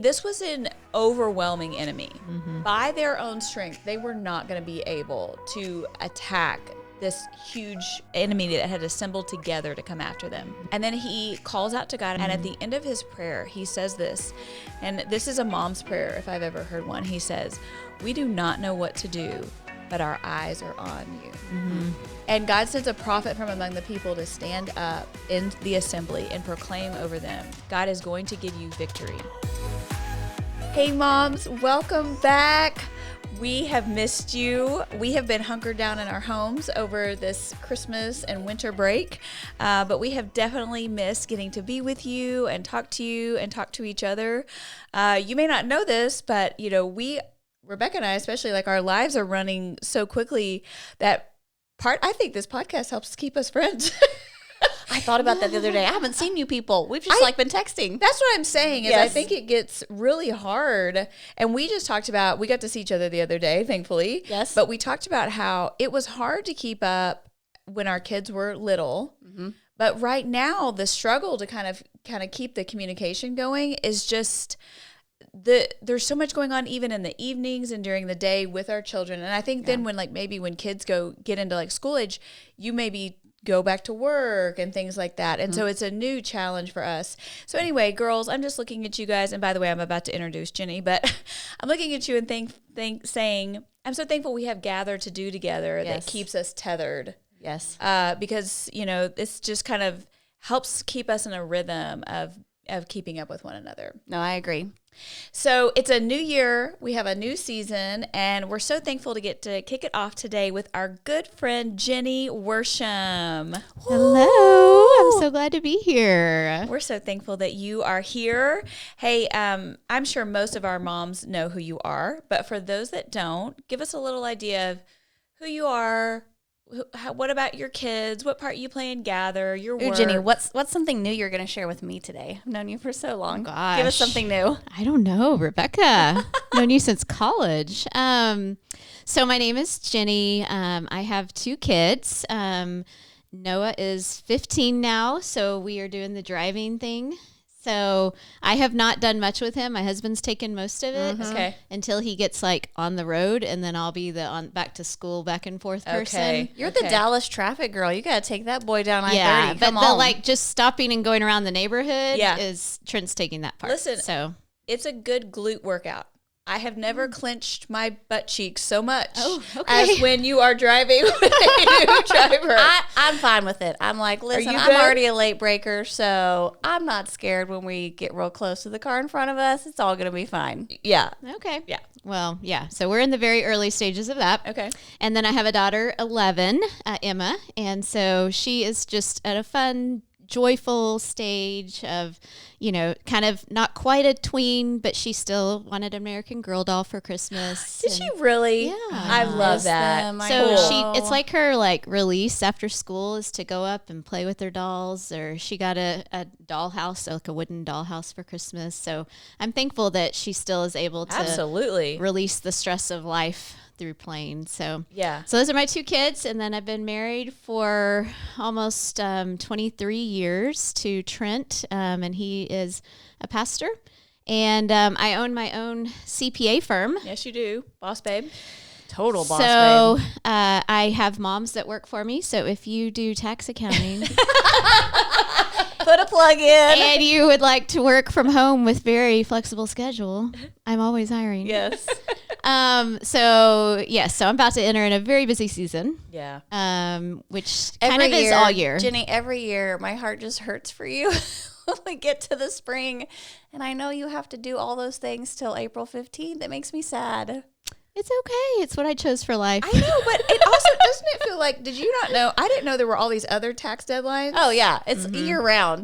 This was an overwhelming enemy. By their own strength, they were not going to be able to attack this huge enemy that had assembled together to come after them. And then he calls out to God, and at the end of his prayer, he says this, and this is a mom's prayer if I've ever heard one. He says, "We do not know what to do, but our eyes are on you." And God sends a prophet from among the people to stand up in the assembly and proclaim over them, God is going to give you victory. Hey moms, welcome back. We have missed you. We have been hunkered down in our homes over this Christmas and winter break, but we have definitely missed getting to be with you and talk to each other. You may not know this, but Rebecca and I especially, like, our lives are running so quickly that I think this podcast helps keep us friends. I thought about that the other day. I haven't seen you people. We've just been texting. That's what I'm saying is I think it gets really hard. And we just talked about, we got to see each other the other day, thankfully. Yes. But we talked about how it was hard to keep up when our kids were little. But right now, the struggle to kind of keep the communication going is just... there's so much going on even in the evenings and during the day with our children. And I think then when when kids get into school age, you maybe go back to work and things like that. And so it's a new challenge for us. So anyway, girls, I'm just looking at you guys. And by the way, I'm about to introduce Jenny, but I'm looking at you and saying, I'm so thankful we have gathered to do together that keeps us tethered. Yes. Because, this just kind of helps keep us in a rhythm of keeping up with one another. No, I agree. So it's a new year. We have a new season, and we're so thankful to get to kick it off today with our good friend, Jenny Worsham. Hello. I'm so glad to be here. We're so thankful that you are here. Hey, I'm sure most of our moms know who you are, but for those that don't, give us a little idea of who you are. What about your kids? What part you play in Gather? Your work? Jenny, what's something new you're going to share with me today? I've known you for so long. Gosh. Give us something new. I don't know, Rebecca. Known you since college. So my name is Jenny. I have 2 kids. Noah is 15 now, so we are doing the driving thing. So I have not done much with him. My husband's taken most of it until he gets on the road, and then I'll be the back to school, back and forth person. You're the Dallas traffic girl. You got to take that boy down I-30. But the just stopping and going around the neighborhood is Trent's taking that part. Listen, so it's a good glute workout. I have never clenched my butt cheeks so much as when you are driving with a new driver. I'm fine with it. I'm like, listen, I'm already a late breaker, so I'm not scared when we get real close to the car in front of us. It's all going to be fine. Yeah. Okay. Yeah. Well, yeah. So we're in the very early stages of that. Okay. And then I have a daughter, 11, Emma. And so she is just at a fun, joyful stage of, kind of not quite a tween, but she still wanted an American Girl doll for Christmas. Did she really? Yeah. I love that. So it's like her release after school is to go up and play with her dolls, or she got a dollhouse, like a wooden dollhouse for Christmas. So I'm thankful that she still is able to release the stress of life through playing. So so those are my 2 kids, and then I've been married for almost 23 years to Trent, and he is a pastor, and I own my own CPA firm. Yes, you do, boss babe. Total boss babe. So I have moms that work for me. So if you do tax accounting, put a plug in, and you would like to work from home with very flexible schedule, I'm always hiring. Yes. So I'm about to enter in a very busy season. Yeah. Which kind of is all year. Jenny, every year my heart just hurts for you when we get to the spring, and I know you have to do all those things till April 15th. It makes me sad. It's okay. It's what I chose for life. I know, but it also, doesn't it feel like, did you not know? I didn't know there were all these other tax deadlines. Oh, yeah. It's year round.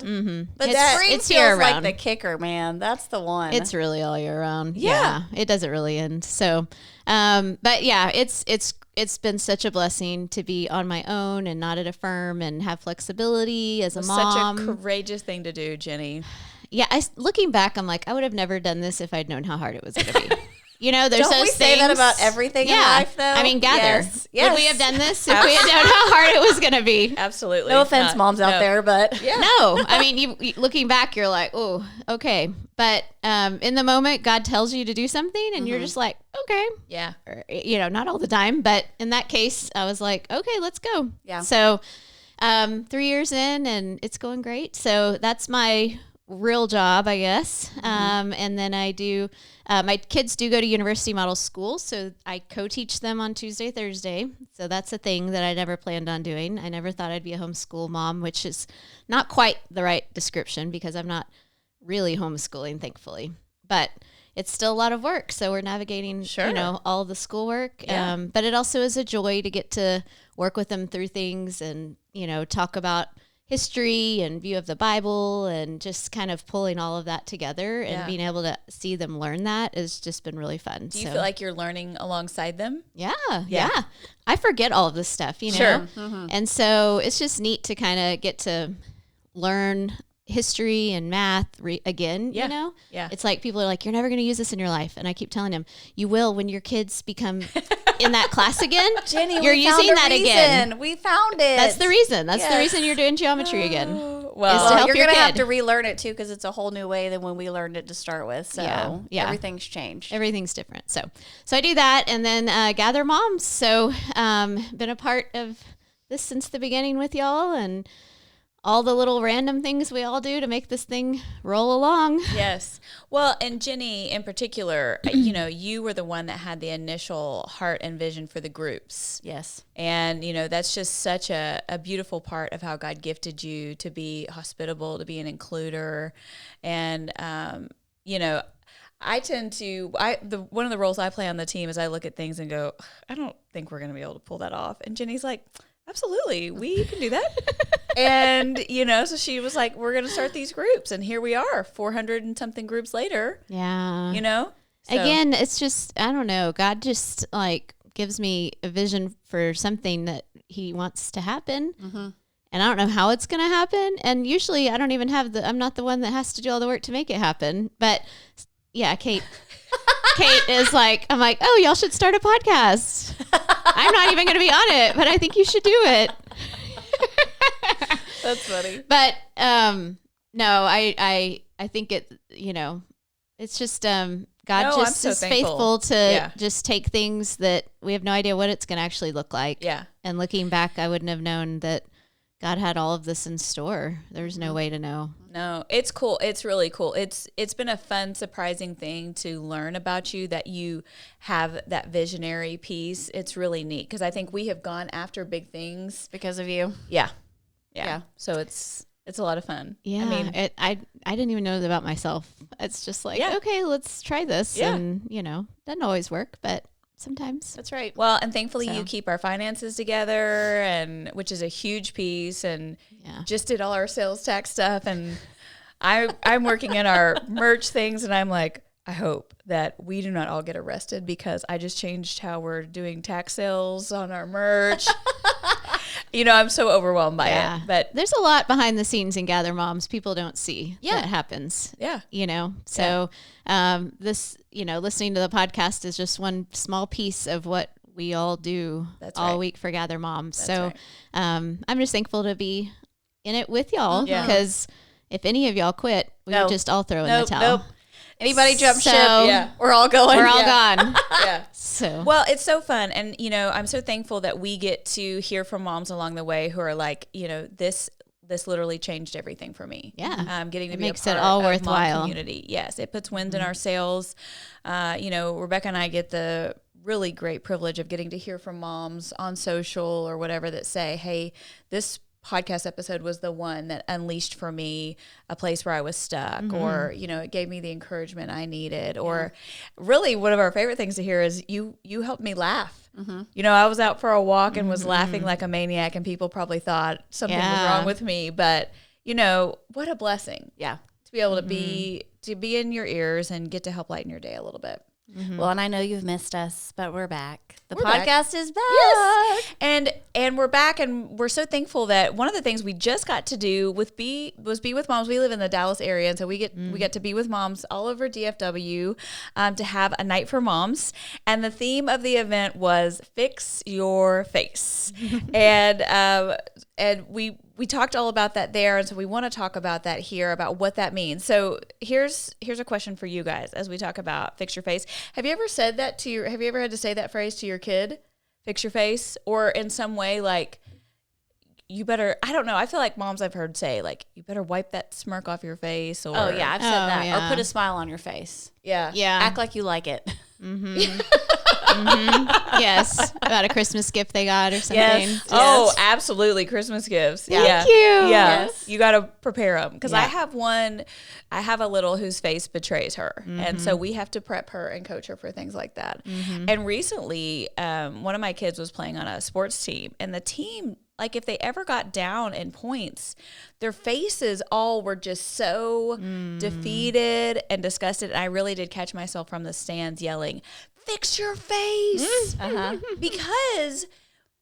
But spring feels like the kicker, man. That's the one. It's really all year round. Yeah. It doesn't really end. So, but yeah, it's been such a blessing to be on my own and not at a firm and have flexibility as a mom. Such a courageous thing to do, Jenny. Yeah. Looking back, I'm like, I would have never done this if I'd known how hard it was going to be. You know, there's Don't those we things. say that about everything in life, though? I mean, gather. Yes. Would we have done this if we had known how hard it was going to be? Absolutely. No offense, moms out there, but Yeah. No, I mean, you looking back, you're like, oh, okay. But in the moment, God tells you to do something, and you're just like, okay. Yeah. Or, you know, not all the time, but in that case, I was like, okay, let's go. Yeah. So 3 years in, and it's going great. So that's my real job, I guess. And then I do, my kids do go to University Model School, so I co-teach them on Tuesday, Thursday. So that's a thing that I never planned on doing. I never thought I'd be a homeschool mom, which is not quite the right description because I'm not really homeschooling, thankfully. But it's still a lot of work. So we're navigating, you know, all the schoolwork. Yeah. But it also is a joy to get to work with them through things and, you know, talk about history and view of the Bible and just kind of pulling all of that together and being able to see them learn that has just been really fun. Do you feel like you're learning alongside them? Yeah. I forget all of this stuff, you know? Sure. And so it's just neat to kind of get to learn history and math again, you know? Yeah. It's like people are like, you're never going to use this in your life. And I keep telling them, you will when your kids become in that class again. Jenny, you're we using found that a reason. again. We found it. That's the reason. That's the reason you're doing geometry again. Well, is to help you're your going to have kid. to relearn it too because it's a whole new way than when we learned it to start with. So everything's changed. Everything's different. So I do that and then gather moms. So been a part of this since the beginning with y'all and all the little random things we all do to make this thing roll along. Yes. Well, and Jenny in particular, you know, you were the one that had the initial heart and vision for the groups. Yes. And, you know, that's just such a beautiful part of how God gifted you to be hospitable, to be an includer. And, you know, I tend to, one of the roles I play on the team is I look at things and go, I don't think we're going to be able to pull that off. And Jenny's like, absolutely, we can do that. And, you know, so she was like, we're going to start these groups. And here we are, 400 and something groups later. Yeah. You know? So. Again, it's just, I don't know. God just like gives me a vision for something that he wants to happen. Mm-hmm. And I don't know how it's going to happen. And usually I don't even I'm not the one that has to do all the work to make it happen. But yeah, Kate is like, I'm like, oh, y'all should start a podcast. I'm not even going to be on it, but I think you should do it. That's funny. But no, I think it, you know, it's just God just is faithful to just take things that we have no idea what it's going to actually look like. Yeah. And looking back, I wouldn't have known that God had all of this in store. There's no way to know. No, it's cool. It's really cool. It's been a fun, surprising thing to learn about you, that you have that visionary piece. It's really neat because I think we have gone after big things Because of you. Yeah. Yeah. So it's a lot of fun. Yeah. I mean, I didn't even know that about myself. It's just like, okay, let's try this. Yeah. And, you know, doesn't always work, but sometimes. that's right. Well, and thankfully So. you keep our finances together, and which is a huge piece, and just did all our sales tax stuff. And I'm working in our merch things, and I'm like, I hope that we do not all get arrested because I just changed how we're doing tax sales on our merch. You know, I'm so overwhelmed by it. But there's a lot behind the scenes in Gather Moms people don't see that happens. Yeah. You know, so this, you know, listening to the podcast is just one small piece of what we all do all week for Gather Moms. So I'm just thankful to be in it with y'all because if any of y'all quit, we would just all throw in the towel. Anybody jump ship? Yeah. We're all going. We're all gone. Yeah. So well, it's so fun, and you know, I'm so thankful that we get to hear from moms along the way who are like, you know, this literally changed everything for me. Yeah. Getting to It be makes a part it all of worthwhile. mom community. Yes, it puts wind in our sails. You know, Rebecca and I get the really great privilege of getting to hear from moms on social or whatever that say, hey, this podcast episode was the one that unleashed for me a place where I was stuck, or, you know, it gave me the encouragement I needed, or really one of our favorite things to hear is you helped me laugh. You know, I was out for a walk and was laughing like a maniac, and people probably thought something was wrong with me, but you know, what a blessing. Yeah. To be able to be in your ears and get to help lighten your day a little bit. Well, and I know you've missed us, but we're back. The We're back. podcast is back. Yes. And we're back, and we're so thankful that one of the things we just got to do was be with moms. We live in the Dallas area, and so we get to be with moms all over DFW to have a night for moms. And the theme of the event was Fix Your Face. and we talked all about that there, and so we want to talk about that here, about what that means. So here's a question for you guys as we talk about fix your face. Have you ever had to say that phrase to your kid? Fix your face? Or in some way, like, you better, I don't know, I feel like moms I've heard say, like, you better wipe that smirk off your face. Or, Oh, yeah, I've said that. yeah. Or put a smile on your face. Yeah. Act like you like it. Yes, about a Christmas gift they got or something. Yes. Oh, absolutely. Christmas gifts. Thank you. Yeah. Yes. You got to prepare them. Because Yeah. I have a little whose face betrays her. And so we have to prep her and coach her for things like that. And recently, one of my kids was playing on a sports team. And the team, like, if they ever got down in points, their faces all were just so defeated and disgusted. And I really did catch myself from the stands yelling, fix your face. Because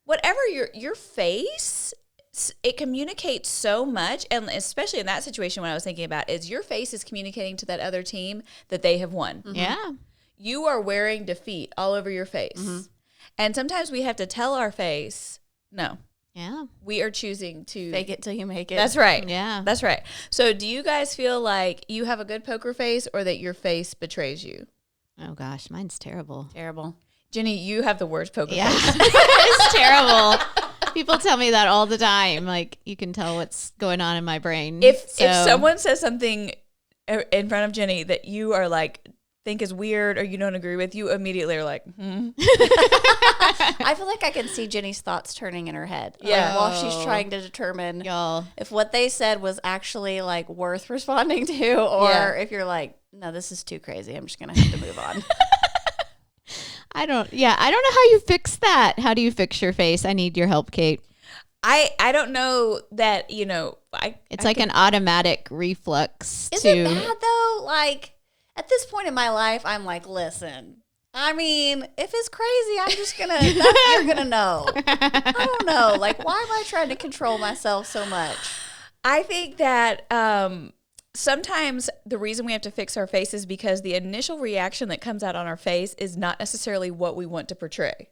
whatever your face, it communicates so much. And especially in that situation, what I was thinking about is your face is communicating to that other team that they have won. Yeah. You are wearing defeat all over your face. And sometimes we have to tell our face, no, Yeah. we are choosing to Fake it till you make it. That's right. Yeah. That's right. So do you guys feel like you have a good poker face, or that your face betrays you? Oh gosh, mine's terrible. Terrible. Jenny, you have the worst poker Yeah. face. It's terrible. People tell me that all the time. Like, you can tell what's going on in my brain. If So- someone says something in front of Jenny that you are like, think is weird or you don't agree with, you immediately are like, I feel like I can see Jenny's thoughts turning in her head. Yeah. Like, while she's trying to determine y'all, if what they said was actually like worth responding to, or Yeah. if you're like, no, this is too crazy. I'm just going to have to move on. I don't know how you fix that. How do you fix your face? I need your help, Kate. I don't know that, It's like an automatic reflex Is to it bad though? Like, at this point in my life, I'm like, listen, I mean, if it's crazy, I'm just going to, you're going to know. I don't know. Like, why am I trying to control myself so much? I think that sometimes the reason we have to fix our face is because the initial reaction that comes out on our face is not necessarily what we want to portray.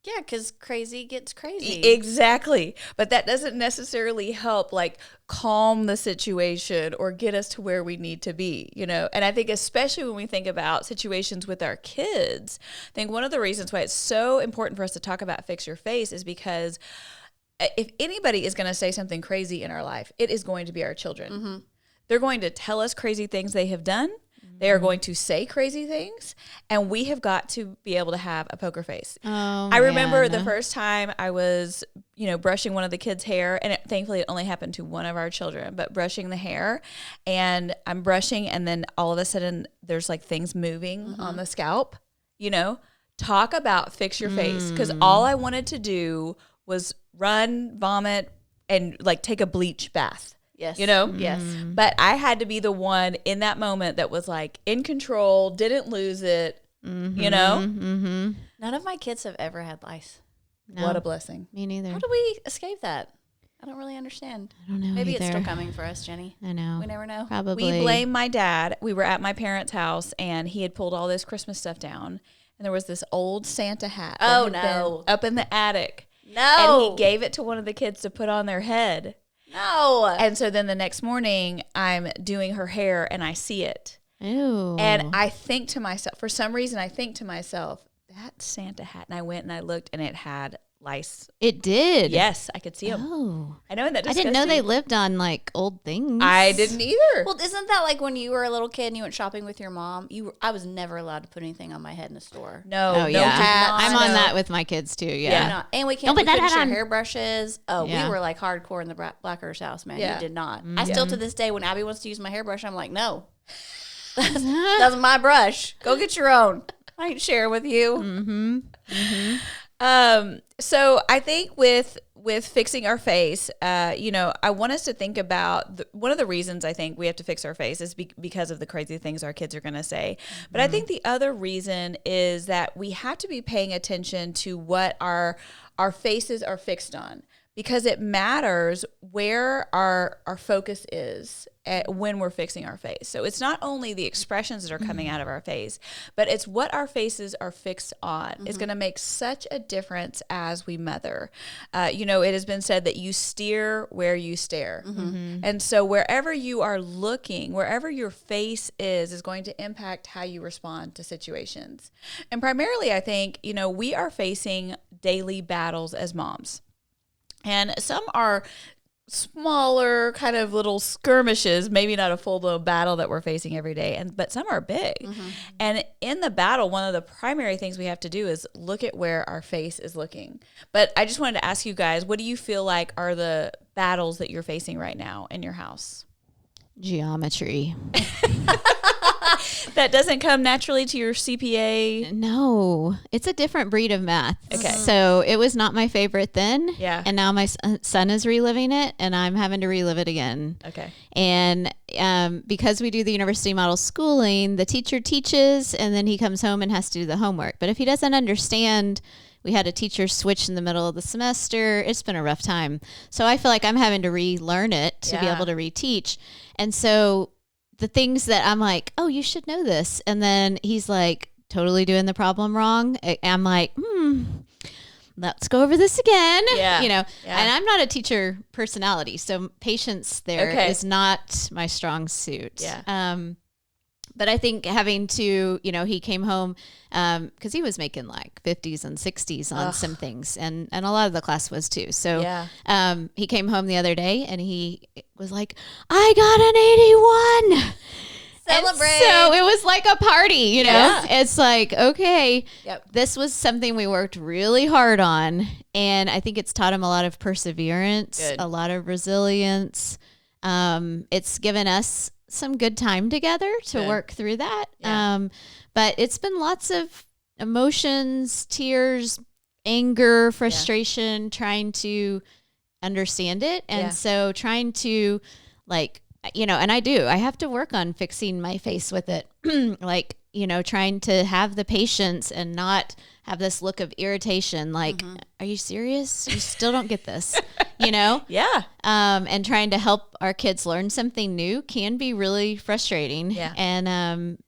Yeah, because crazy gets crazy. Exactly. But that doesn't necessarily help, like, calm the situation or get us to where we need to be, And I think especially when we think about situations with our kids, I think one of the reasons why it's so important for us to talk about fix your face is because if anybody is going to say something crazy in our life, it is going to be our children. They're going to tell us crazy things they have done. They are going to say crazy things, and we have got to be able to have a poker face. I remember the first time I was, brushing one of the kids' hair, and thankfully it only happened to one of our children, but brushing the hair, and I'm brushing, and then all of a sudden there's like things moving on the scalp, Talk about fix your face, because all I wanted to do was run, vomit, and like take a bleach bath. Yes. Yes. But I had to be the one in that moment that was like in control, didn't lose it, None of my kids have ever had lice. No, What a blessing. me neither. How do we escape that? I don't really understand. I don't know. Maybe it's either. still coming for us, Jenny. I know. We never know. Probably. We blame my dad. We were at my parents' house, and he had pulled all this Christmas stuff down, and there was this old Santa hat. that Oh, had been no. up in the attic. No. And he gave it to one of the kids to put on their head. No. And so then the next morning, I'm doing her hair, and I see it. Ew. And I think to myself, for some reason, that Santa hat. And I went and I looked, and it had lice. It did. Yes, I could see them. Oh. I know, and that I didn't know they lived on like old things. I didn't either. Well, isn't that like when you were a little kid and you went shopping with your mom? I was never allowed to put anything on my head in a store. No, Oh no yeah. hats. I'm on no- that with my kids too. Yeah. Yeah. And we can't Don't put that couldn't share on. hairbrushes. Oh, Yeah. we were like hardcore in the Blackhurst house, man. Yeah. You did not. I still to this day, when Abby wants to use my hairbrush, I'm like, no, that's my brush. Go get your own. I ain't sharing with you. So I think with fixing our face, I want us to think about one of the reasons I think we have to fix our face is because of the crazy things our kids are going to say. But I think the other reason is that we have to be paying attention to what our faces are fixed on, because it matters where our focus is when we're fixing our face. So it's not only the expressions that are coming out of our face, but it's what our faces are fixed on. It's going to make such a difference as we mother. It has been said that you steer where you stare. And so wherever you are looking, wherever your face is going to impact how you respond to situations. And primarily, I think, we are facing daily battles as moms. And some are smaller kind of little skirmishes, maybe not a full-blown battle that we're facing every day, but some are big. And in the battle, one of the primary things we have to do is look at where our face is looking. But I just wanted to ask you guys, what do you feel like are the battles that you're facing right now in your house? Geometry. That doesn't come naturally to your CPA? No, it's a different breed of math. Okay. So it was not my favorite then. Yeah. And now my son is reliving it, and I'm having to relive it again. Okay. And because we do the university model schooling, the teacher teaches, and then he comes home and has to do the homework. But if he doesn't understand, we had a teacher switch in the middle of the semester. It's been a rough time. So I feel like I'm having to relearn it to be able to reteach. And so the things that I'm like, oh, you should know this. And then he's like totally doing the problem wrong. I'm like, let's go over this again. Yeah. And I'm not a teacher personality. So patience there is not my strong suit. Yeah. But I think having to, he came home because he was making like 50s and 60s on some things. And a lot of the class was too. So he came home the other day and he was like, I got an 81. Celebrate. And so it was like a party, Yeah. It's like, okay, Yep. this was something we worked really hard on. And I think it's taught him a lot of perseverance, Good. a lot of resilience. It's given us some good time together to Good. work through that. Yeah. But it's been lots of emotions, tears, anger, frustration, trying to understand it. And so trying to and I have to work on fixing my face with it. Trying to have the patience and not have this look of irritation. Like, are you serious? You still don't get this, Yeah. And trying to help our kids learn something new can be really frustrating. Yeah. And,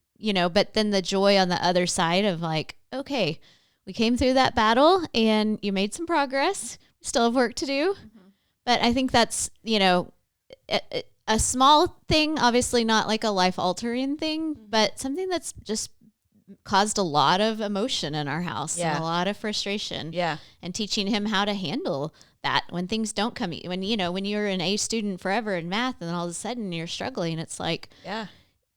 but then the joy on the other side of like, okay, we came through that battle and you made some progress. We still have work to do. But I think that's, a small thing, obviously not like a life-altering thing, but something that's just caused a lot of emotion in our house and a lot of frustration. Yeah. And teaching him how to handle that when things don't come. When you're an A student forever in math and then all of a sudden you're struggling, it's like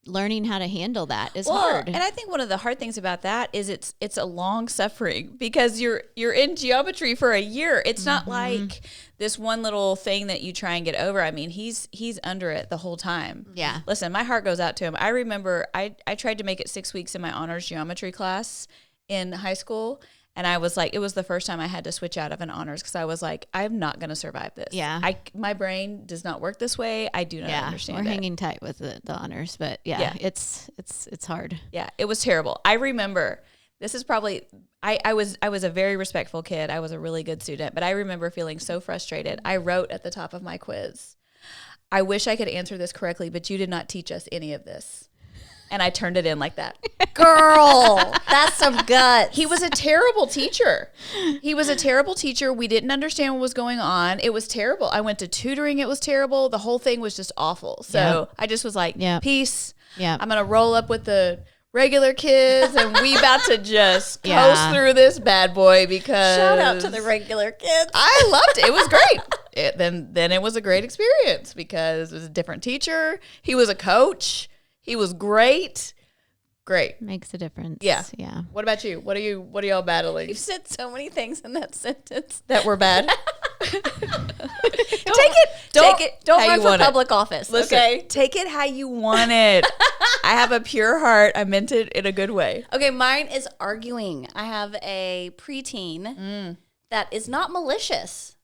learning how to handle that is hard. And I think one of the hard things about that is it's a long suffering because you're in geometry for a year. It's not like this one little thing that you try and get over. I mean, he's under it the whole time. Yeah. Listen, my heart goes out to him. I remember I tried to make it 6 weeks in my honors geometry class in high school. And I was like, it was the first time I had to switch out of an honors because I was like, I'm not going to survive this. Yeah. My brain does not work this way. I do not understand we're it. hanging tight with the honors, but it's hard. Yeah, it was terrible. I remember this is probably I was a very respectful kid. I was a really good student, but I remember feeling so frustrated. I wrote at the top of my quiz, I wish I could answer this correctly, but you did not teach us any of this. And I turned it in like that. Girl, that's some guts. He was a terrible teacher. We didn't understand what was going on. It was terrible. I went to tutoring. It was terrible. The whole thing was just awful. So I just was like, peace. Yeah. I'm going to roll up with the regular kids and we about to just coast through this bad boy because Shout out to the regular kids. I loved it. It was great. Then it was a great experience because it was a different teacher. He was a coach. He was great. Great. Makes a difference. Yeah. Yeah. What about you? What are y'all battling? You said so many things in that sentence. That were bad? Don't how run you for want it. public office. Listen, Okay. take it how you want it. I have a pure heart. I meant it in a good way. Okay, mine is arguing. I have a preteen that is not malicious.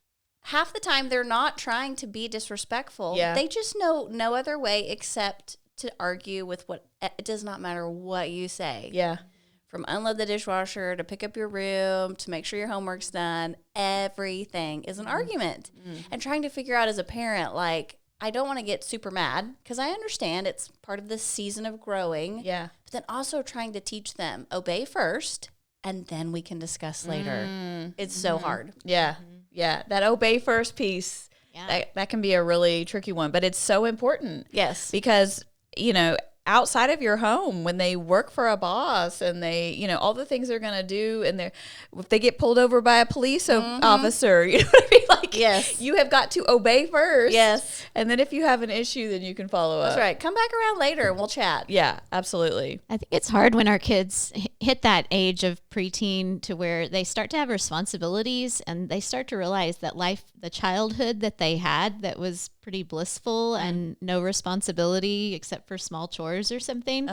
Half the time, they're not trying to be disrespectful. Yeah. They just know no other way except to argue with what, it does not matter what you say. Yeah. From unload the dishwasher to pick up your room to make sure your homework's done, everything is an argument. And trying to figure out as a parent, like, I don't want to get super mad because I understand it's part of this season of growing. Yeah. But then also trying to teach them, obey first and then we can discuss later. It's so hard. Yeah. Yeah. That obey first piece, that can be a really tricky one, but it's so important. Yes. Because, outside of your home, when they work for a boss and they, all the things they're going to do, and if they get pulled over by a police officer, you know what I mean? Like, Yes. you have got to obey first. Yes. And then if you have an issue, then you can follow up. That's right. Come back around later and we'll chat. Yeah, absolutely. I think it's hard when our kids hit that age of preteen to where they start to have responsibilities and they start to realize that the childhood that they had that was pretty blissful and no responsibility except for small chores or something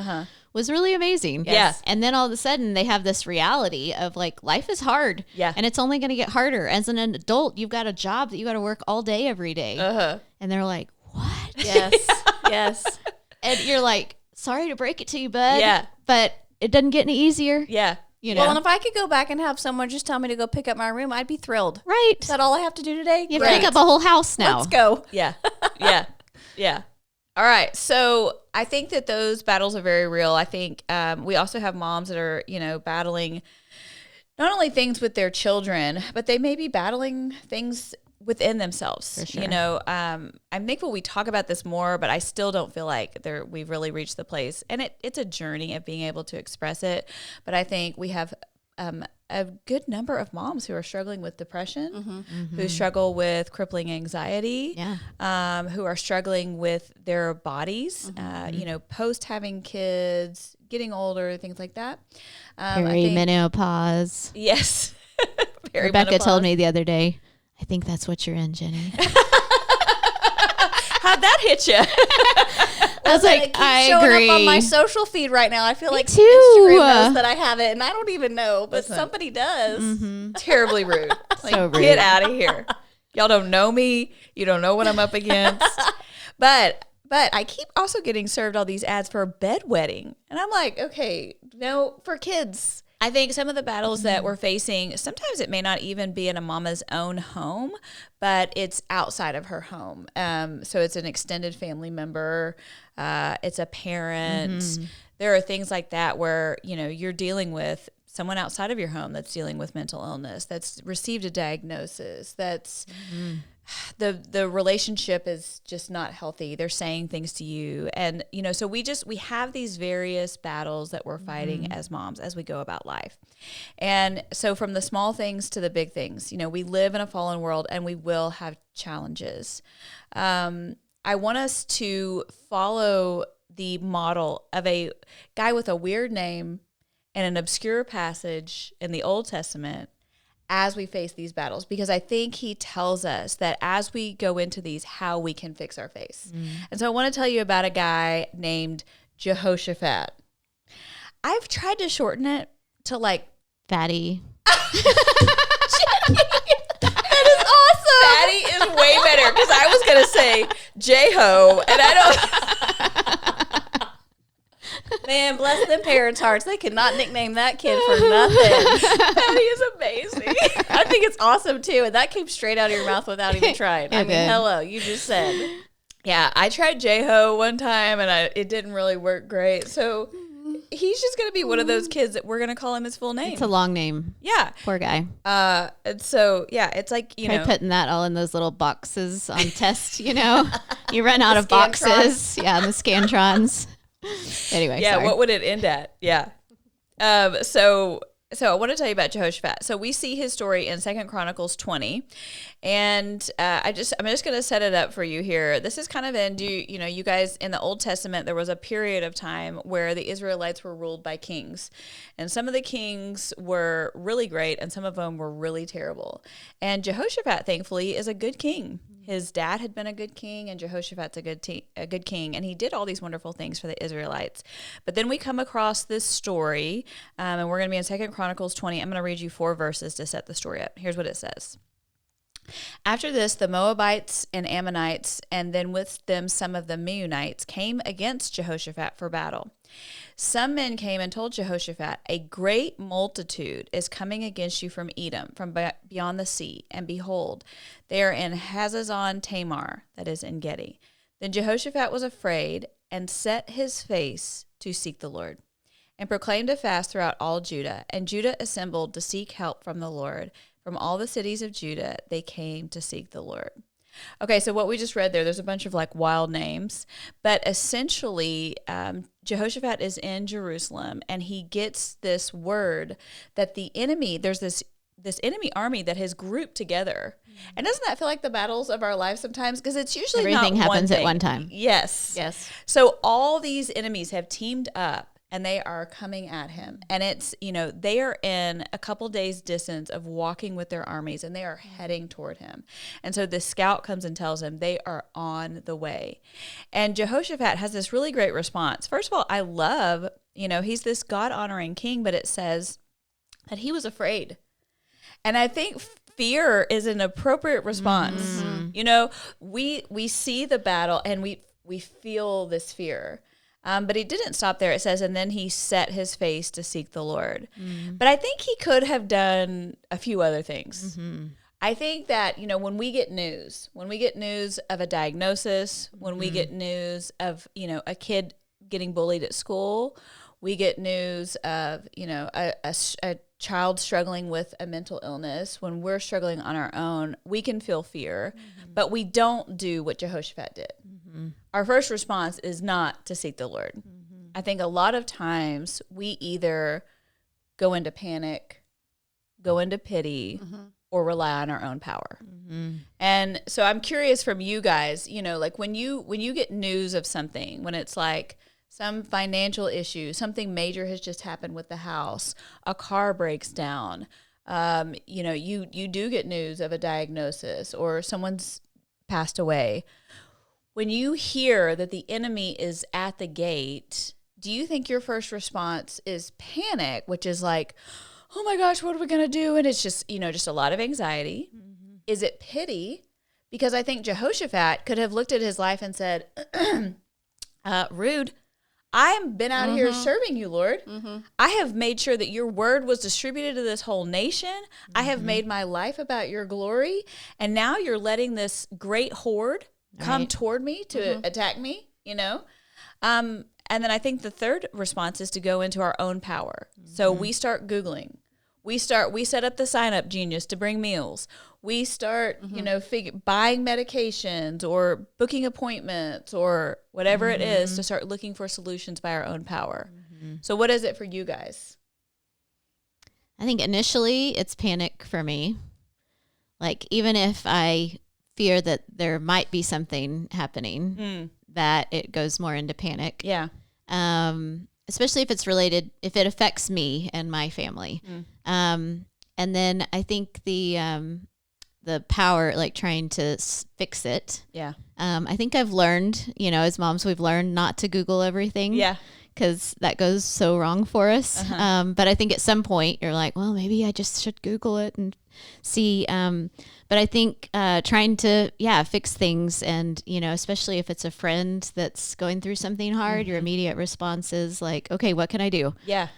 was really amazing. Yes. And then all of a sudden they have this reality of like, life is hard. Yeah. And it's only going to get harder. As an adult, you've got a job that you got to work all day, every day. And they're like, what? Yes. Yes. And you're like, sorry to break it to you, bud. Yeah. But it doesn't get any easier. Yeah. You know? Well, and if I could go back and have someone just tell me to go pick up my room, I'd be thrilled. Right. Is that all I have to do today? You have to pick up a whole house now. Let's go. Yeah. Yeah. Yeah. All right. So I think that those battles are very real. I think we also have moms that are, battling not only things with their children, but they may be battling things within themselves. For sure. I'm thankful we talk about this more, but I still don't feel like we've really reached the place. And it's a journey of being able to express it. But I think we have a good number of moms who are struggling with depression, who struggle with crippling anxiety, who are struggling with their bodies, post having kids, getting older, things like that. Perimenopause. Yes. Rebecca told me the other day, I think that's what you're in, Jenny. How'd that hit you? I was like, It keeps I showing agree. up on my social feed right now. I feel like too. Instagram knows that I have it, and I don't even know, but Listen. somebody does. Terribly rude. Like, So rude. Get out of here. Y'all don't know me. You don't know what I'm up against. But I keep also getting served all these ads for bedwetting. And I'm like, okay, no, for kids. I think some of the battles that we're facing, sometimes it may not even be in a mama's own home, but it's outside of her home. So it's an extended family member. It's a parent. There are things like that where, you're dealing with someone outside of your home that's dealing with mental illness, that's received a diagnosis, that's the relationship is just not healthy. They're saying things to you. And, so we have these various battles that we're fighting as moms as we go about life. And so from the small things to the big things, we live in a fallen world and we will have challenges. I want us to follow the model of a guy with a weird name and an obscure passage in the Old Testament as we face these battles, because I think he tells us that as we go into these, how we can fix our face. And so I want to tell you about a guy named Jehoshaphat. I've tried to shorten it to like Fatty. That is awesome. Fatty is way better because I was going to say J-Ho, and I don't. Man, bless them parents' hearts. They could not nickname that kid for nothing. Fatty is amazing. I think it's awesome, too. And that came straight out of your mouth without even trying. I mean, did. hello, you just said. Yeah, I tried J-Ho one time, and it didn't really work great. So he's just going to be one of those kids that we're going to call him his full name. It's a long name. Yeah. Poor guy. And so, yeah, it's like, Try putting that all in those little boxes on test, You run out of Scantrons. boxes. Yeah, the Scantrons. Anyway, yeah, sorry. what would it end at? Yeah. So So I want to tell you about Jehoshaphat. So we see his story in 2 Chronicles 20, and I'm just going to set it up for you here. This is kind of you guys, in the Old Testament, there was a period of time where the Israelites were ruled by kings, and some of the kings were really great, and some of them were really terrible. And Jehoshaphat, thankfully, is a good king. His dad had been a good king, and Jehoshaphat's a good king, and he did all these wonderful things for the Israelites. But then we come across this story, and we're going to be in 2 Chronicles 20. I'm going to read you 4 verses to set the story up. Here's what it says. After this, the Moabites and Ammonites, and then with them some of the Meunites, came against Jehoshaphat for battle. Some men came and told Jehoshaphat, "A great multitude is coming against you from Edom, from beyond the sea, and behold, they are in Hazazon Tamar," that is in Gedi. Then Jehoshaphat was afraid and set his face to seek the Lord, and proclaimed a fast throughout all Judah. And Judah assembled to seek help from the Lord. From all the cities of Judah, they came to seek the Lord. Okay, so what we just read there's a bunch of like wild names, but essentially Jehoshaphat is in Jerusalem, and he gets this word that the enemy, there's this enemy army that has grouped together. And doesn't that feel like the battles of our lives sometimes? Because it's usually everything not happens one thing. at one time. Yes. Yes. So all these enemies have teamed up, and they are coming at him. And it's, they are in a couple days distance of walking with their armies, and they are heading toward him. And so the scout comes and tells him they are on the way. And Jehoshaphat has this really great response. First of all, I love, he's this God-honoring king, but it says that he was afraid. And I think fear is an appropriate response. Mm-hmm. We see the battle, and we feel this fear. But he didn't stop there. It says, and then he set his face to seek the Lord. Mm-hmm. But I think he could have done a few other things. Mm-hmm. I think that, when we get news of a diagnosis, when we get news of, a kid getting bullied at school, we get news of, a child struggling with a mental illness, when we're struggling on our own, we can feel fear, but we don't do what Jehoshaphat did. Mm-hmm. Our first response is not to seek the Lord. Mm-hmm. I think a lot of times we either go into panic, go into pity, or rely on our own power. Mm-hmm. And so I'm curious from you guys, like when you get news of something, when it's like some financial issue, something major has just happened with the house, a car breaks down, you do get news of a diagnosis or someone's passed away. When you hear that the enemy is at the gate, do you think your first response is panic, which is like, oh my gosh, what are we going to do? And it's just, just a lot of anxiety. Mm-hmm. Is it pity? Because I think Jehoshaphat could have looked at his life and said, rude, I've been out here serving you, Lord. Mm-hmm. I have made sure that your word was distributed to this whole nation. Mm-hmm. I have made my life about your glory. And now you're letting this great horde come toward me to attack me, And then I think the third response is to go into our own power. Mm-hmm. So we start Googling. We set up the Sign Up Genius to bring meals. We start, buying medications or booking appointments or whatever it is to start looking for solutions by our own power. Mm-hmm. So what is it for you guys? I think initially it's panic for me. Like, even if I fear that there might be something happening, that it goes more into panic. Yeah. Especially if it's related, if it affects me and my family. And then I think the power, like trying to fix it. Yeah. I think I've learned, as moms, we've learned not to Google everything. Yeah. Because that goes so wrong for us. Uh-huh. But I think at some point you're like, well, maybe I just should Google it and see. But I think trying to, fix things, and, especially if it's a friend that's going through something hard, your immediate response is like, okay, what can I do? Yeah.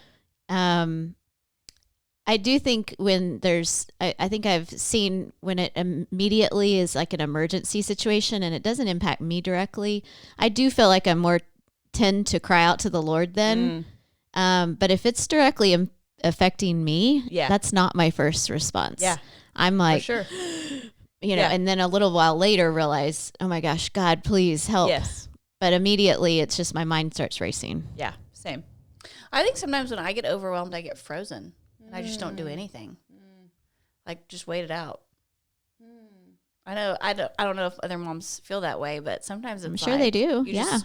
I do think when I think I've seen when it immediately is like an emergency situation and it doesn't impact me directly, I do feel like I'm more tend to cry out to the Lord then. But if it's directly affecting me, that's not my first response. Yeah. I'm like, for sure. And then a little while later realize, oh my gosh, God, please help. Yes. But immediately it's just my mind starts racing. Yeah, same. I think sometimes when I get overwhelmed, I get frozen. and I just don't do anything. Like, just wait it out. I know I don't know if other moms feel that way, but sometimes it's I'm sure they do. Yeah.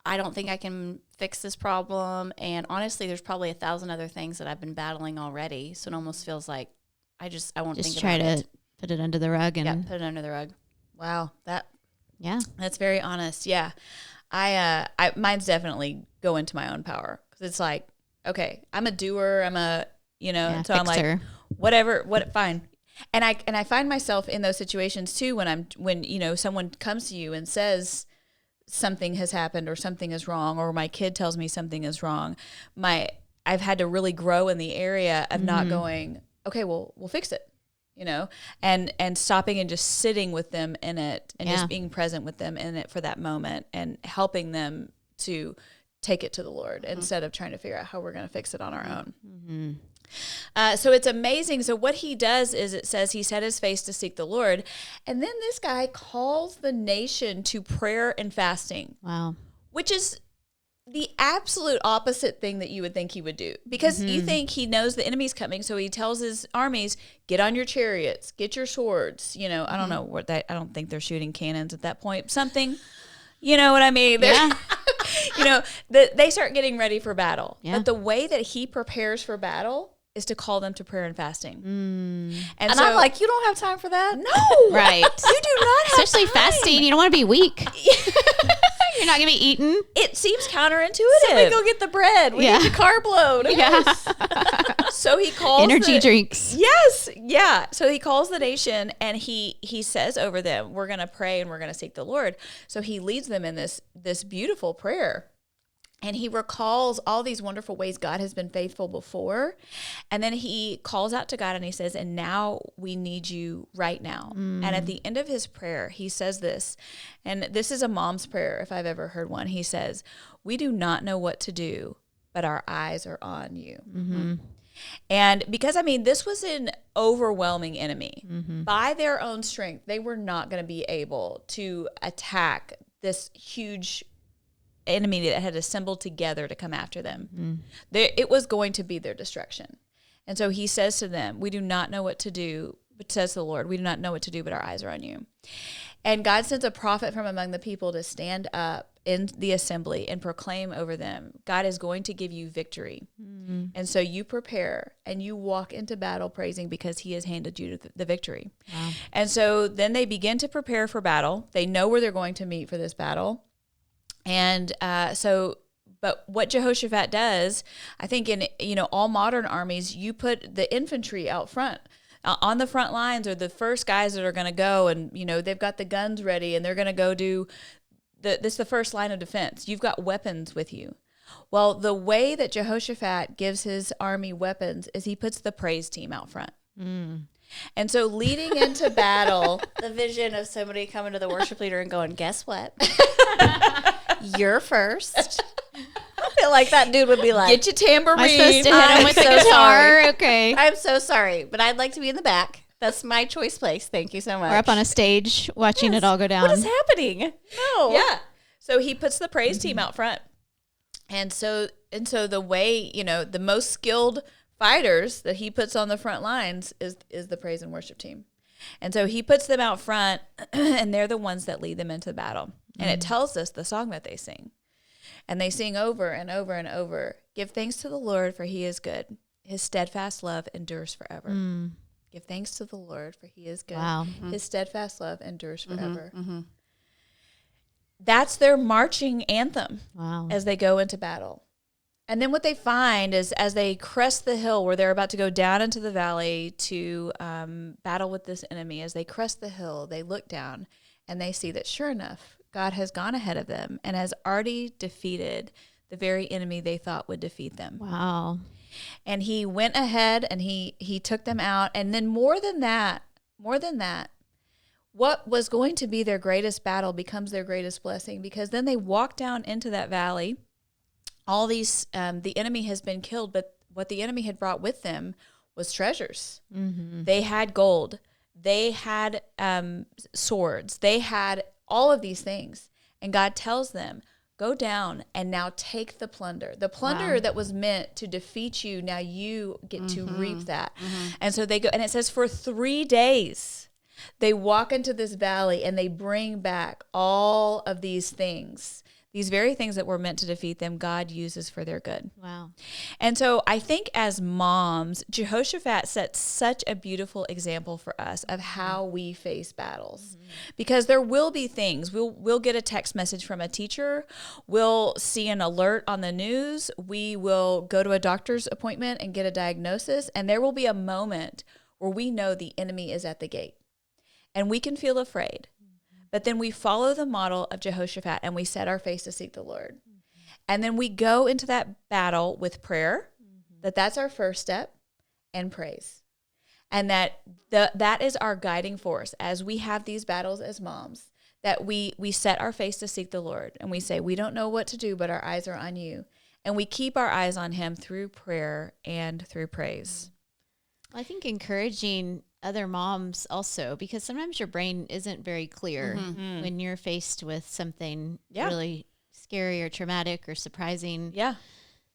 I don't think I can fix this problem, and honestly, there's probably 1,000 other things that I've been battling already. So it almost feels like I won't Just think try about to it. put it under the rug and Put it under the rug. Wow, yeah. that's very honest. Yeah, I mine's definitely go into my own power, because it's like, okay, I'm a doer. I'm a so I'm like, whatever, fine. And I find myself in those situations too when someone comes to you and says something has happened or something is wrong, or my kid tells me something is wrong. I've had to really grow in the area of not going, okay, well, we'll fix it, and stopping and just sitting with them in it, and just being present with them in it for that moment, and helping them to take it to the Lord instead of trying to figure out how we're going to fix it on our own. So it's amazing. So what he does is, it says he set his face to seek the Lord. And then this guy calls the nation to prayer and fasting. Wow. Which is the absolute opposite thing that you would think he would do. Because you think he knows the enemy's coming. So he tells his armies, get on your chariots, get your swords. I don't know I don't think they're shooting cannons at that point. Something, you know what I mean? Yeah. They start getting ready for battle. Yeah. But the way that he prepares for battle is to call them to prayer and fasting. And so, I'm like, you don't have time for that? no. Right. You do not have Especially time. fasting, you don't want to be weak. You're not going to be eating. It seems counterintuitive. Somebody go get the bread. We Yeah. need the carb load. Yeah. So he calls Energy drinks. Yes. Yeah. So he calls the nation, and he says over them, we're going to pray and we're going to seek the Lord. So he leads them in this beautiful prayer. And he recalls all these wonderful ways God has been faithful before. And then he calls out to God and he says, and now we need you right now. And at the end of his prayer, he says this, and this is a mom's prayer if I've ever heard one. He says, we do not know what to do, but our eyes are on you. And because, this was an overwhelming enemy. By their own strength, they were not going to be able to attack this huge enemy that had assembled together to come after them. It was going to be their destruction. And so he says to them, we do not know what to do, but says the Lord, we do not know what to do, but our eyes are on you. And God sends a prophet from among the people to stand up in the assembly and proclaim over them, God is going to give you victory. And so you prepare and you walk into battle praising, because he has handed you the victory. Wow. And so then they begin to prepare for battle. They know where they're going to meet for this battle. And but what Jehoshaphat does, I think in all modern armies, you put the infantry out front. On the front lines are the first guys that are going to go, and they've got the guns ready, and they're going to go do this is the first line of defense. You've got weapons with you. Well, the way that Jehoshaphat gives his army weapons is he puts the praise team out front. And so leading into battle, The vision of somebody coming to the worship leader and going, guess what? You're first. I feel like that dude would be like, get your tambourine. Am I supposed to hit him with the so guitar? sorry. Okay. I'm so sorry, but I'd like to be in the back. That's my choice place. Thank you so much. Or up on a stage watching it all go down. What is happening? No. Yeah. So he puts the praise team out front. And so the way, the most skilled fighters that he puts on the front lines is the praise and worship team. And so he puts them out front, and they're the ones that lead them into battle. And it tells us the song that they sing. And they sing over and over and over, give thanks to the Lord, for he is good. His steadfast love endures forever. Give thanks to the Lord, for he is good. Wow. His steadfast love endures forever. That's their marching anthem as they go into battle. And then what they find is, as they crest the hill where they're about to go down into the valley to battle with this enemy, as they crest the hill, they look down and they see that, sure enough, God has gone ahead of them and has already defeated the very enemy they thought would defeat them. Wow. And he went ahead and he took them out. And then more than that, what was going to be their greatest battle becomes their greatest blessing, because then they walk down into that valley. All these, the enemy has been killed, but what the enemy had brought with them was treasures. They had gold. They had swords. They had all of these things. And God tells them, Go down and now take the plunder. The plunder that was meant to defeat you, now you get to reap that. And so they go, and it says for 3 days, they walk into this valley and they bring back all of these things. These very things that were meant to defeat them, God uses for their good. Wow. And so I think as moms, Jehoshaphat sets such a beautiful example for us of how we face battles. Because there will be things. We'll get a text message from a teacher. We'll see an alert on the news. We will go to a doctor's appointment and get a diagnosis. And there will be a moment where we know the enemy is at the gate. And we can feel afraid. But then we follow the model of Jehoshaphat and we set our face to seek the Lord. And then we go into that battle with prayer, that's our first step, and praise. And that is our guiding force as we have these battles as moms, that we set our face to seek the Lord. And we say, we don't know what to do, but our eyes are on you. And we keep our eyes on him through prayer and through praise. I think encouraging other moms also, because sometimes your brain isn't very clear when you're faced with something really scary or traumatic or surprising. Yeah.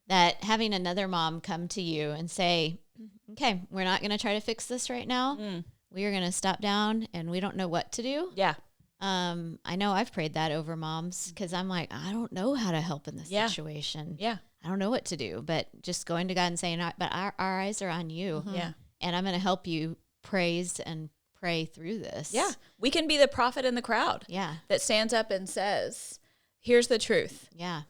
That having another mom come to you and say, okay, we're not going to try to fix this right now. We are going to stop down and we don't know what to do. Yeah. I know I've prayed that over moms because I'm like, I don't know how to help in this situation. Yeah. I don't know what to do, but just going to God and saying, but our eyes are on you. Yeah. And I'm going to help you praise and pray through this. Yeah. We can be the prophet in the crowd. Yeah. That stands up and says, here's the truth. Yeah.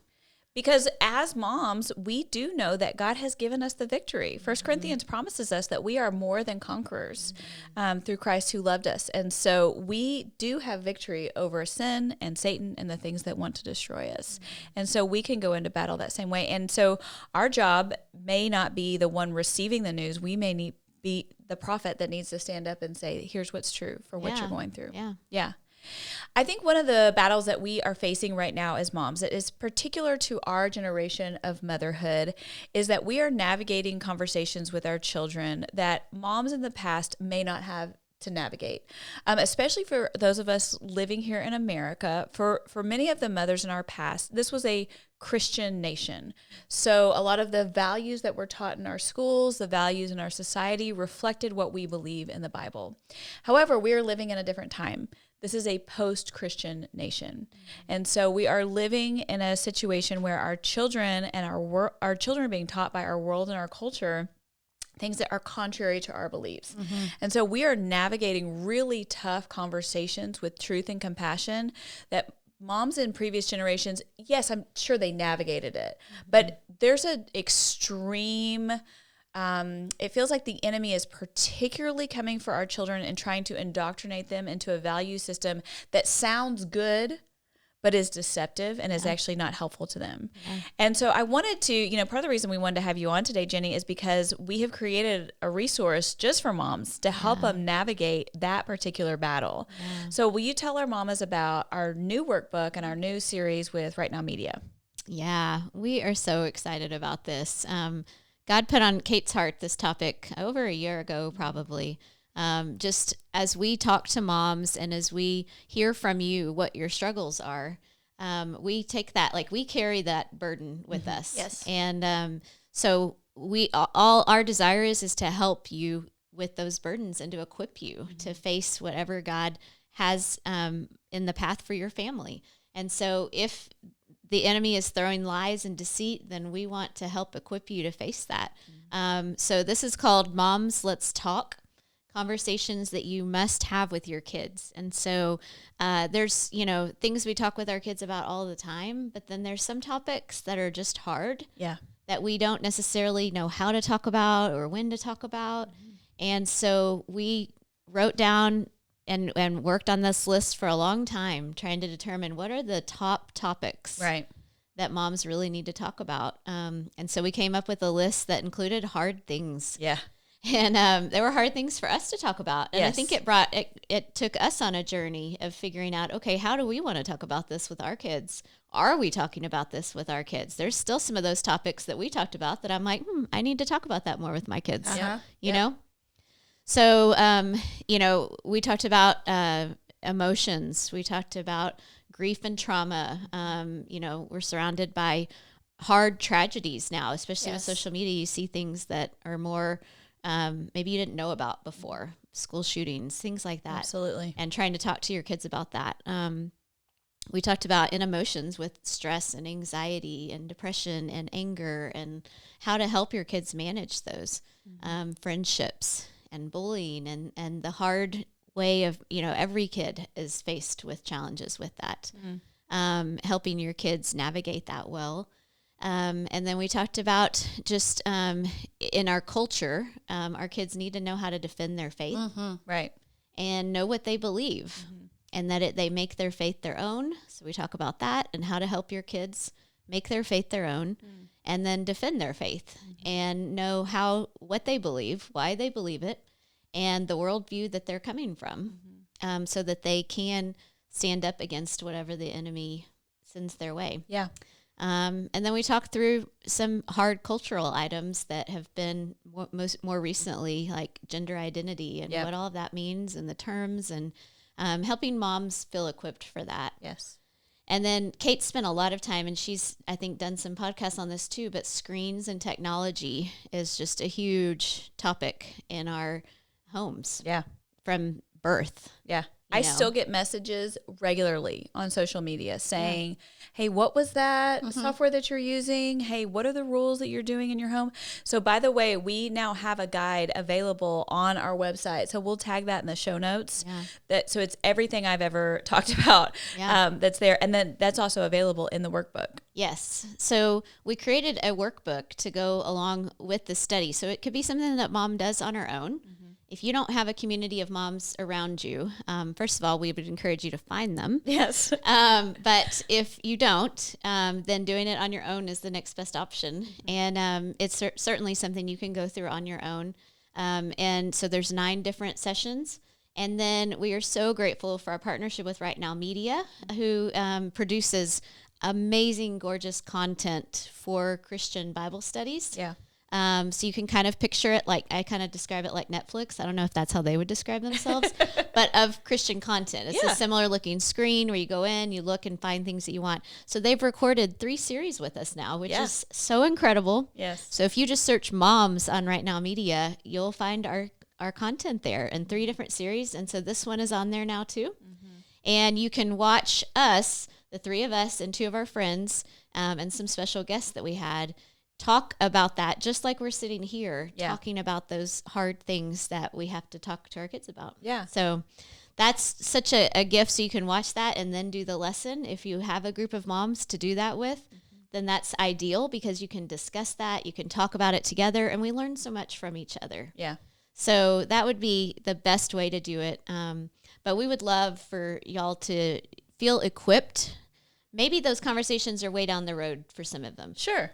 Because as moms, we do know that God has given us the victory. 1 Corinthians promises us that we are more than conquerors through Christ who loved us. And so we do have victory over sin and Satan and the things that want to destroy us. And so we can go into battle that same way. And so our job may not be the one receiving the news. We may be the prophet that needs to stand up and say, here's what's true for what you're going through. Yeah. Yeah. I think one of the battles that we are facing right now as moms that is particular to our generation of motherhood is that we are navigating conversations with our children that moms in the past may not have to navigate, especially for those of us living here in America. For many of the mothers in our past, this was a Christian nation. So a lot of the values that were taught in our schools, the values in our society reflected what we believe in the Bible. However, we are living in a different time. This is a post-Christian nation. And so we are living in a situation where our children and our children are being taught by our world and our culture things that are contrary to our beliefs. And so we are navigating really tough conversations with truth and compassion that moms in previous generations, yes, I'm sure they navigated it, but there's an extreme, it feels like the enemy is particularly coming for our children and trying to indoctrinate them into a value system that sounds good, but is deceptive and is actually not helpful to them. And so I wanted to, part of the reason we wanted to have you on today, Jenny, is because we have created a resource just for moms to help them navigate that particular battle. So will you tell our mamas about our new workbook and our new series with Right Now Media? Yeah, we are so excited about this. God put on Kate's heart this topic over a year ago, probably. Just as we talk to moms and as we hear from you what your struggles are, we take that, we carry that burden with us. Yes. And so all our desire is to help you with those burdens and to equip you to face whatever God has in the path for your family. And so if the enemy is throwing lies and deceit, then we want to help equip you to face that. So this is called Moms Let's Talk. Conversations that you must have with your kids. And so there's, things we talk with our kids about all the time, but then there's some topics that are just hard that we don't necessarily know how to talk about or when to talk about. And so we wrote down and worked on this list for a long time, trying to determine what are the top topics that moms really need to talk about. And so we came up with a list that included hard things. Yeah. And there were hard things for us to talk about. And I think it took us on a journey of figuring out, okay, how do we want to talk about this with our kids? Are we talking about this with our kids? There's still some of those topics that we talked about that I'm like, I need to talk about that more with my kids, you know? So, we talked about emotions. We talked about grief and trauma. We're surrounded by hard tragedies now, especially with social media. You see things that are more maybe you didn't know about before, school shootings, things like that. Absolutely. And trying to talk to your kids about that. We talked about in emotions with stress and anxiety and depression and anger and how to help your kids manage those friendships and bullying and the hard way of, every kid is faced with challenges with that. Helping your kids navigate that well. And then we talked about just in our culture, our kids need to know how to defend their faith. Right. And know what they believe. And that they make their faith their own. So we talk about that and how to help your kids make their faith their own and then defend their faith and know what they believe, why they believe it, and the worldview that they're coming from so that they can stand up against whatever the enemy sends their way. Yeah. And then we talked through some hard cultural items that have been more recently, like gender identity and what all of that means and the terms and helping moms feel equipped for that. Yes. And then Kate spent a lot of time, and she's, I think, done some podcasts on this too, but screens and technology is just a huge topic in our homes. Yeah. From birth. Yeah. I still get messages regularly on social media saying, hey, what was that software that you're using? Hey, what are the rules that you're doing in your home? So by the way, we now have a guide available on our website. So we'll tag that in the show notes. So it's everything I've ever talked about that's there. And then that's also available in the workbook. Yes. So we created a workbook to go along with the study. So it could be something that mom does on her own. If you don't have a community of moms around you, first of all, we would encourage you to find them. Yes. But if you don't, then doing it on your own is the next best option. And it's certainly something you can go through on your own. And so there's 9 different sessions. And then we are so grateful for our partnership with Right Now Media, who produces amazing, gorgeous content for Christian Bible studies. Yeah. So you can kind of picture it like, I kind of describe it like Netflix. I don't know if that's how they would describe themselves, but of Christian content. It's a similar looking screen where you go in, you look and find things that you want. So they've recorded 3 series with us now, which is so incredible. Yes. So if you just search moms on Right Now Media, you'll find our content there in 3 different series. And so this one is on there now too. And you can watch us, the 3 of us and 2 of our friends, and some special guests that we had, talk about that, just like we're sitting here talking about those hard things that we have to talk to our kids about. Yeah. So that's such a gift. So you can watch that and then do the lesson. If you have a group of moms to do that with, then that's ideal because you can discuss that, you can talk about it together, and we learn so much from each other. Yeah. So that would be the best way to do it. But we would love for y'all to feel equipped. Maybe those conversations are way down the road for some of them. Sure.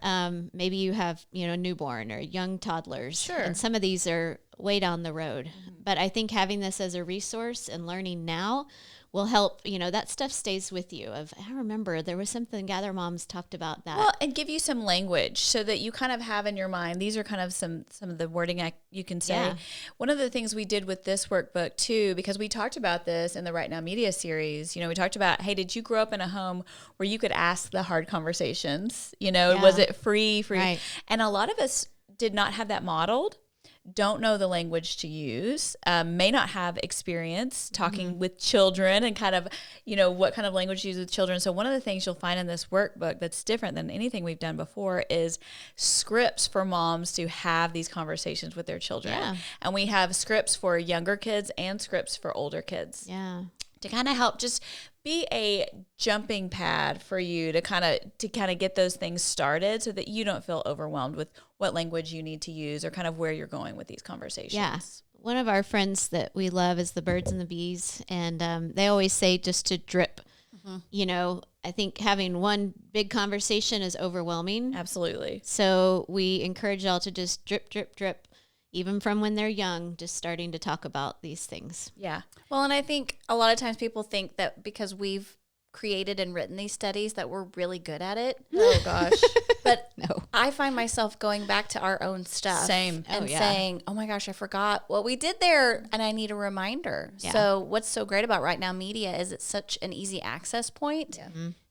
Maybe you have, newborn or young toddlers. Sure. And some of these are way down the road. But I think having this as a resource and learning now will help, that stuff stays with you. I remember there was something Gather Moms talked about that. Well, and give you some language so that you kind of have in your mind, these are kind of some of the wording you can say. Yeah. One of the things we did with this workbook too, because we talked about this in the Right Now Media series, we talked about, hey, did you grow up in a home where you could ask the hard conversations? Was it free? Right. And a lot of us did not have that modeled. Don't know the language to use, may not have experience talking with children and kind of, what kind of language to use with children. So one of the things you'll find in this workbook that's different than anything we've done before is scripts for moms to have these conversations with their children. Yeah. And we have scripts for younger kids and scripts for older kids. Yeah. To kind of help just be a jumping pad for you to kind of get those things started so that you don't feel overwhelmed with what language you need to use or kind of where you're going with these conversations. Yeah. One of our friends that we love is the Birds and the Bees, and they always say just to drip. I think having one big conversation is overwhelming. Absolutely. So we encourage y'all to just drip, drip, drip. Even from when they're young, just starting to talk about these things. Yeah. Well, and I think a lot of times people think that because we've created and written these studies that we're really good at it. Oh gosh. But No. I find myself going back to our own stuff. Same. And Oh, yeah. saying, oh my gosh, I forgot what we did there and I need a reminder. Yeah. So what's so great about Right Now Media is it's such an easy access point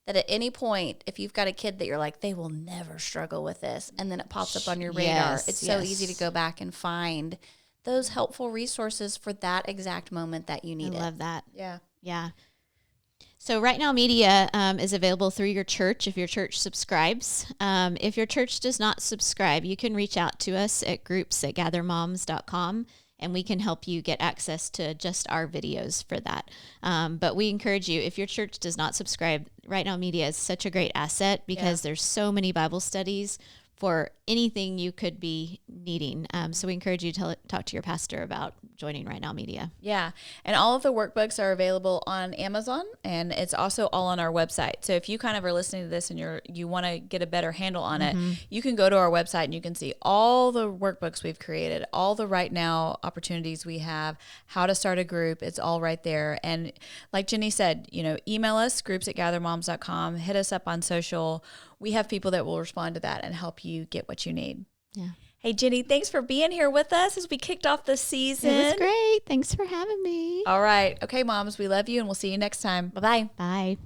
that at any point, if you've got a kid that you're like, they will never struggle with this, and then it pops up on your radar, Yes, it's so yes. easy to go back and find those helpful resources for that exact moment that you I need it. love that. Yeah. Yeah. So Right Now Media is available through your church if your church subscribes. If your church does not subscribe, you can reach out to us at groups@gathermoms.com, and we can help you get access to just our videos for that. But we encourage you, if your church does not subscribe, Right Now Media is such a great asset because there's so many Bible studies for anything you could be needing. So we encourage you to talk to your pastor about joining Right Now Media. Yeah. And all of the workbooks are available on Amazon, and it's also all on our website. So if you kind of are listening to this and you want to get a better handle on it, you can go to our website and you can see all the workbooks we've created, all the Right Now opportunities we have, how to start a group. It's all right there. And like Jenny said, email us, groups@gathermoms.com, hit us up on social. We have people that will respond to that and help you get what you need. Yeah. Hey, Jenny, thanks for being here with us as we kicked off the season. It was great. Thanks for having me. All right. Okay, moms, we love you, and we'll see you next time. Bye-bye. Bye.